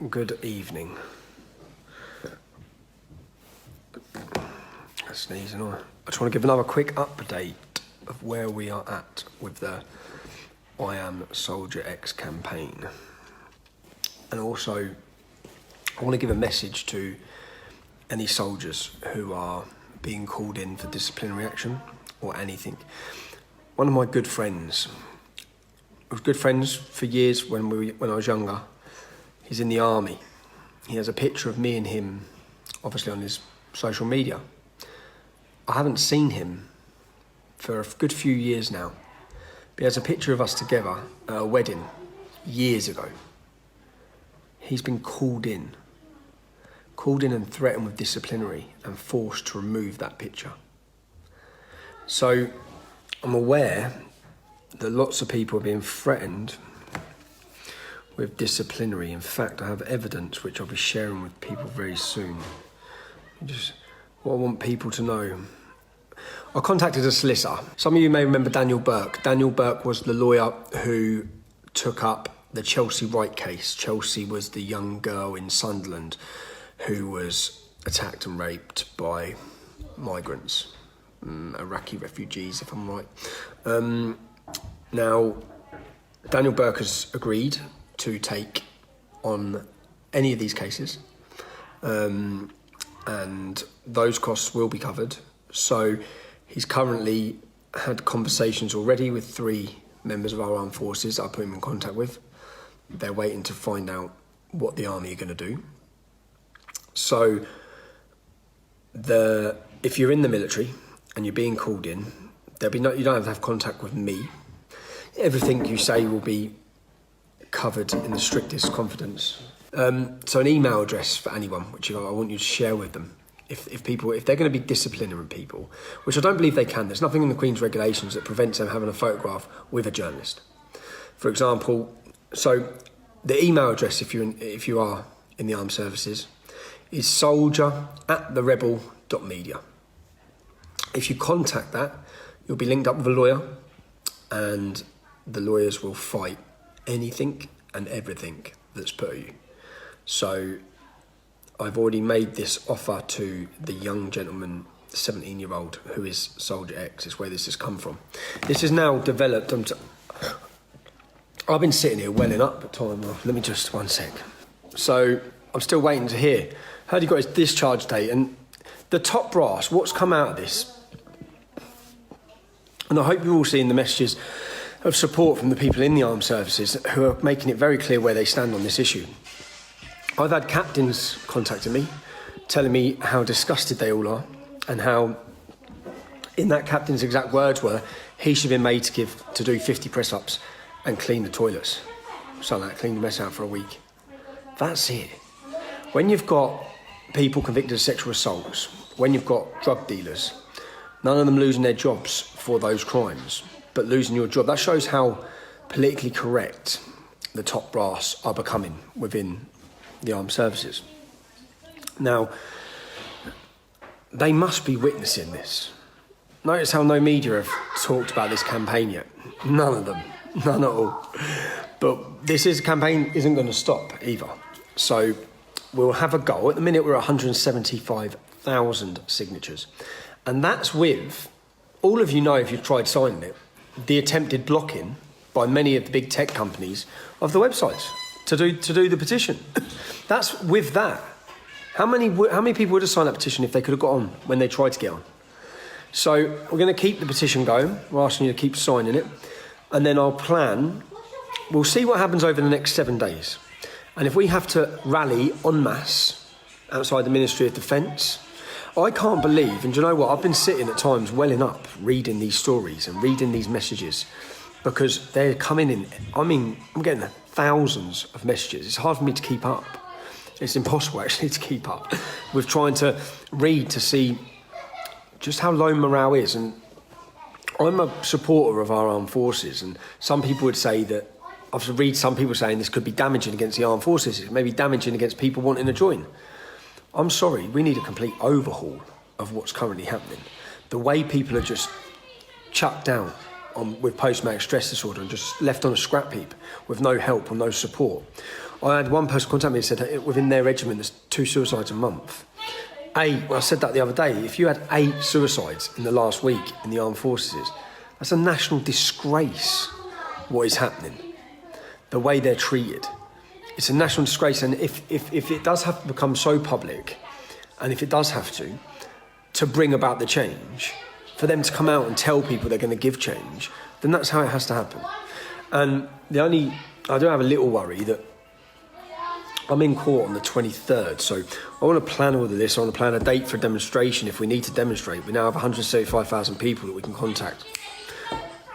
Good evening. Sneezing on. I just want to give another quick update of where we are at with the IAmSoldierX campaign. And also, I want to give a message to any soldiers who are being called in for disciplinary action or anything. One of my good friends, we were good friends for years when I was younger. He's in the army. He has a picture of me and him, obviously on his social media. I haven't seen him for a good few years now. But he has a picture of us together at a wedding years ago. He's been called in and threatened with disciplinary and forced to remove that picture. So I'm aware that lots of people are being threatened with disciplinary. In fact, I have evidence which I'll be sharing with people very soon. Just what I want people to know. I contacted a solicitor. Some of you may remember Daniel Burke. Daniel Burke was the lawyer who took up the Chelsea Wright case. Chelsea was the young girl in Sunderland who was attacked and raped by migrants, Iraqi refugees, if I'm right. Now, Daniel Burke has agreed to take on any of these cases, and those costs will be covered. So he's currently had conversations already with 3 members of our armed forces I put him in contact with. They're waiting to find out what the army are going to do. So if you're in the military and you're being called in, you don't have to have contact with me. Everything you say will be covered in the strictest confidence. So an email address for anyone, which I want you to share with them. If they're going to be disciplining people, which I don't believe they can. There's nothing in the Queen's regulations that prevents them having a photograph with a journalist. For example, so the email address, if you are in the armed services, is soldier@therebel.media. If you contact that, you'll be linked up with a lawyer, and the lawyers will fight anything and everything that's put at you. So I've already made this offer to the young gentleman, 17-year-old, who is Soldier X, is where this has come from. This is now developed. I've been sitting here welling up at time. Let me just, one sec. So I'm still waiting to hear. Heard he got his discharge date, and the top brass, what's come out of this? And I hope you're all seeing the messages of support from the people in the armed services who are making it very clear where they stand on this issue. I've had captains contacting me, telling me how disgusted they all are, and how, in that captain's exact words were, he should have been made to do 50 press-ups and clean the toilets. Something like that, clean the mess out for a week. That's it. When you've got people convicted of sexual assaults, when you've got drug dealers, none of them losing their jobs for those crimes, but losing your job, that shows how politically correct the top brass are becoming within the armed services. Now, they must be witnessing this. Notice how no media have talked about this campaign yet. None of them, none at all. But this campaign isn't going to stop either. So we'll have a goal. At the minute, we're at 175,000 signatures. And that's with, all of you know if you've tried signing it, the attempted blocking by many of the big tech companies of the websites to do the petition. That's with that. How many people would have signed that petition if they could have got on when they tried to get on? So we're going to keep the petition going. We're asking you to keep signing it. And then our plan, we'll see what happens over the next 7 days. And if we have to rally en masse outside the Ministry of Defence, I can't believe, and do you know what, I've been sitting at times welling up reading these stories and reading these messages because they're coming in. I mean, I'm getting thousands of messages. It's hard for me to keep up. It's impossible actually to keep up with trying to read to see just how low morale is. And I'm a supporter of our armed forces, and some people would say that, I've read some people saying this could be damaging against the armed forces. It may be damaging against people wanting to join. I'm sorry, we need a complete overhaul of what's currently happening. The way people are just chucked down with post-traumatic stress disorder and just left on a scrap heap with no help or no support. I had one person contact me and said that within their regiment there's 2 suicides a month. I said that the other day, if you had 8 suicides in the last week in the armed forces, that's a national disgrace what is happening. The way they're treated. It's a national disgrace, and if it does have to become so public, and if it does have to bring about the change, for them to come out and tell people they're going to give change, then that's how it has to happen. And I do have a little worry that I'm in court on the 23rd, so I want to plan all of this. I want to plan a date for a demonstration if we need to demonstrate. We now have 175,000 people that we can contact.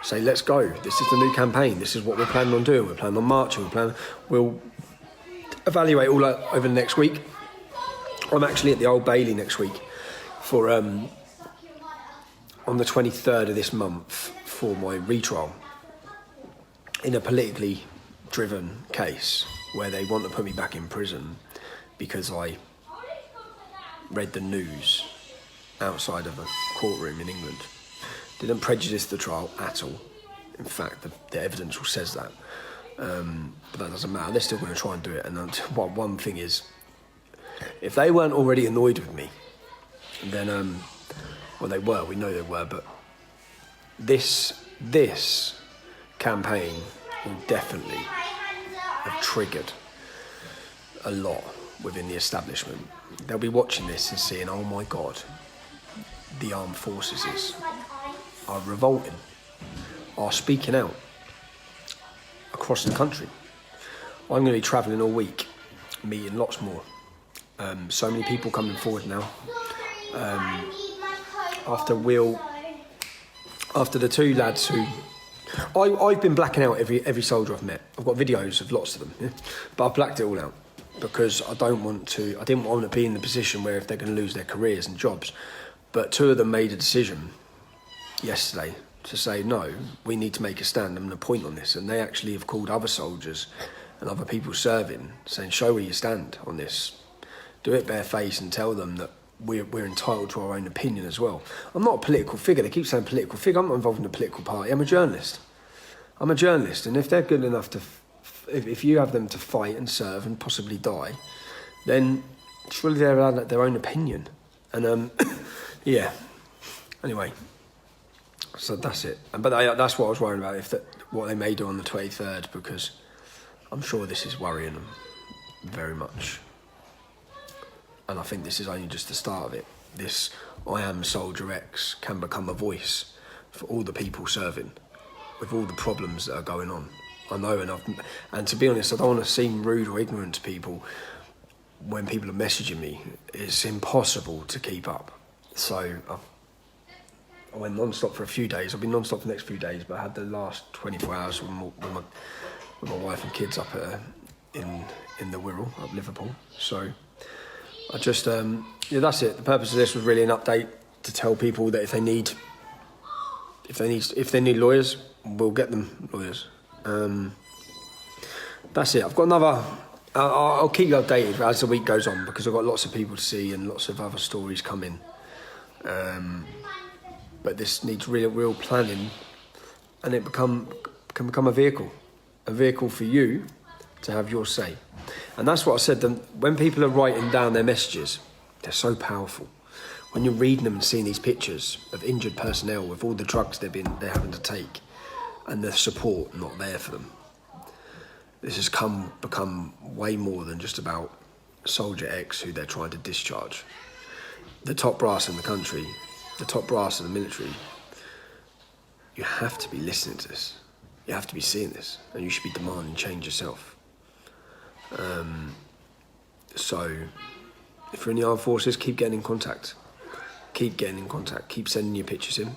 Say, let's go. This is the new campaign. This is what we're planning on doing. We're planning on marching. We'll evaluate all that over the next week. I'm actually at the Old Bailey next week for on the 23rd of this month for my retrial in a politically driven case where they want to put me back in prison because I read the news outside of a courtroom in England. Didn't prejudice the trial at all. In fact, the evidence all says that. But that doesn't matter. They're still going to try and do it. And one thing is, if they weren't already annoyed with me, then, well, they were. We know they were. But this campaign will definitely have triggered a lot within the establishment. They'll be watching this and seeing, oh my God, the armed forces are revolting, are speaking out across the country. I'm going to be travelling all week, meeting lots more. So many people coming forward now. After the 2 lads who... I've been blacking out every soldier I've met. I've got videos of lots of them, yeah? But I've blacked it all out because I didn't want to be in the position where if they're going to lose their careers and jobs. But 2 of them made a decision yesterday to say, no, we need to make a stand and a point on this. And they actually have called other soldiers and other people serving, saying, show where you stand on this. Do it barefaced and tell them that we're entitled to our own opinion as well. I'm not a political figure. They keep saying political figure. I'm not involved in a political party. I'm a journalist. And if they're good enough to, if you have them to fight and serve and possibly die, then surely they're allowed their own opinion. And yeah. Anyway, so that's it. But that's what I was worrying about, what they may do on the 23rd, because I'm sure this is worrying them very much. And I think this is only just the start of it. This IAmSoldierX can become a voice for all the people serving, with all the problems that are going on. I know, and to be honest, I don't want to seem rude or ignorant to people when people are messaging me. It's impossible to keep up. So I went non-stop for a few days. I've been non-stop for the next few days, but I had the last 24 hours with my wife and kids up in the Wirral, up Liverpool. So I just, yeah, that's it. The purpose of this was really an update to tell people that if they need lawyers, we'll get them lawyers. That's it. I've got another. I'll keep you updated as the week goes on, because I've got lots of people to see and lots of other stories coming. But this needs real planning, and it can become a vehicle for you to have your say. And that's what I said. When people are writing down their messages, they're so powerful. When you're reading them and seeing these pictures of injured personnel with all the drugs they're having to take, and the support not there for them, this has become way more than just about Soldier X, who they're trying to discharge. The top brass in the country, the top brass in the military, you have to be listening to this. You have to be seeing this, and you should be demanding change yourself. So if you're in the armed forces, keep getting in contact. Keep sending your pictures in.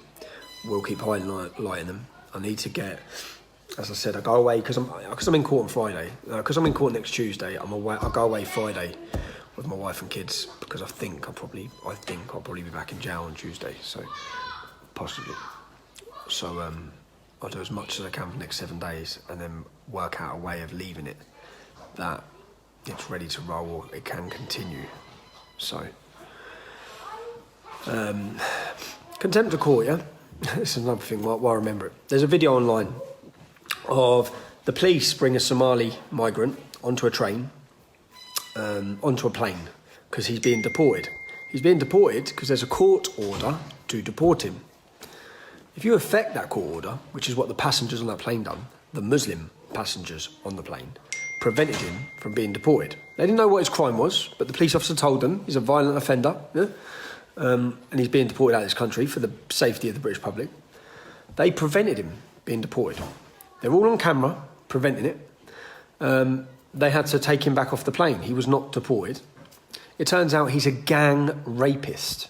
We'll keep highlighting them. I need to get, as I said, I go away because I'm in court on Friday. Because I'm in court next Tuesday, I'll go away Friday with my wife and kids, because I think I'll probably be back in jail on Tuesday. So possibly. So I'll do as much as I can for the next 7 days, and then work out a way of leaving it that it's ready to roll, or it can continue. So contempt of court, yeah. This is another thing while I remember it. There's a video online of the police bring a Somali migrant onto a train, onto a plane, because he's being deported. He's being deported because there's a court order to deport him. If you affect that court order, which is what the passengers on that plane done, the Muslim passengers on the plane, prevented him from being deported. They didn't know what his crime was, but the police officer told them he's a violent offender, and he's being deported out of this country for the safety of the British public. They prevented him being deported. They're all on camera preventing it. They had to take him back off the plane. He was not deported. It turns out he's a gang rapist.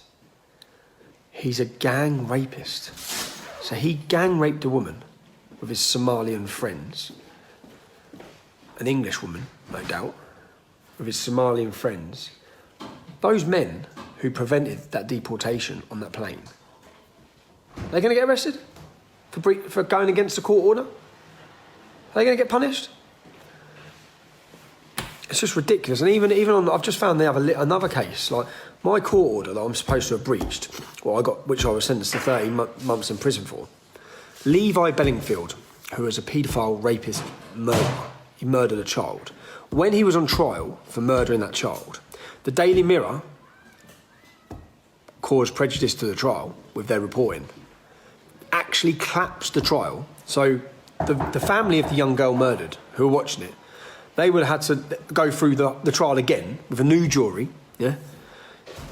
He's a gang rapist. So he gang raped a woman with his Somalian friends. An English woman, no doubt, with his Somalian friends. Those men who prevented that deportation on that plane, they're going to get arrested for going against the court order? Are they going to get punished? It's just ridiculous. And even on, I've just found they have another case. Like my court order that I'm supposed to have breached, which I was sentenced to 30 months in prison for. Levi Bellingfield, who was a paedophile, rapist, murderer. He murdered a child. When he was on trial for murdering that child, the Daily Mirror caused prejudice to the trial with their reporting. Actually collapsed the trial. So the family of the young girl murdered, who were watching it, they would have had to go through the trial again with a new jury, yeah?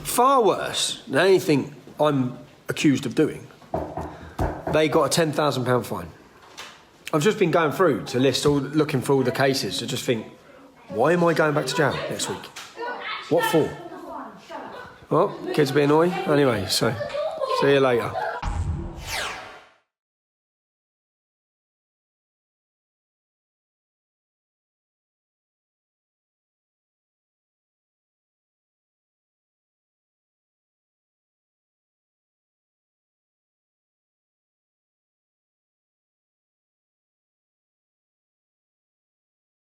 Far worse than anything I'm accused of doing. They got a £10,000 fine. I've just been going through to looking for all the cases to just think, why am I going back to jail next week? What for? Well, kids being annoying. Anyway, so see you later.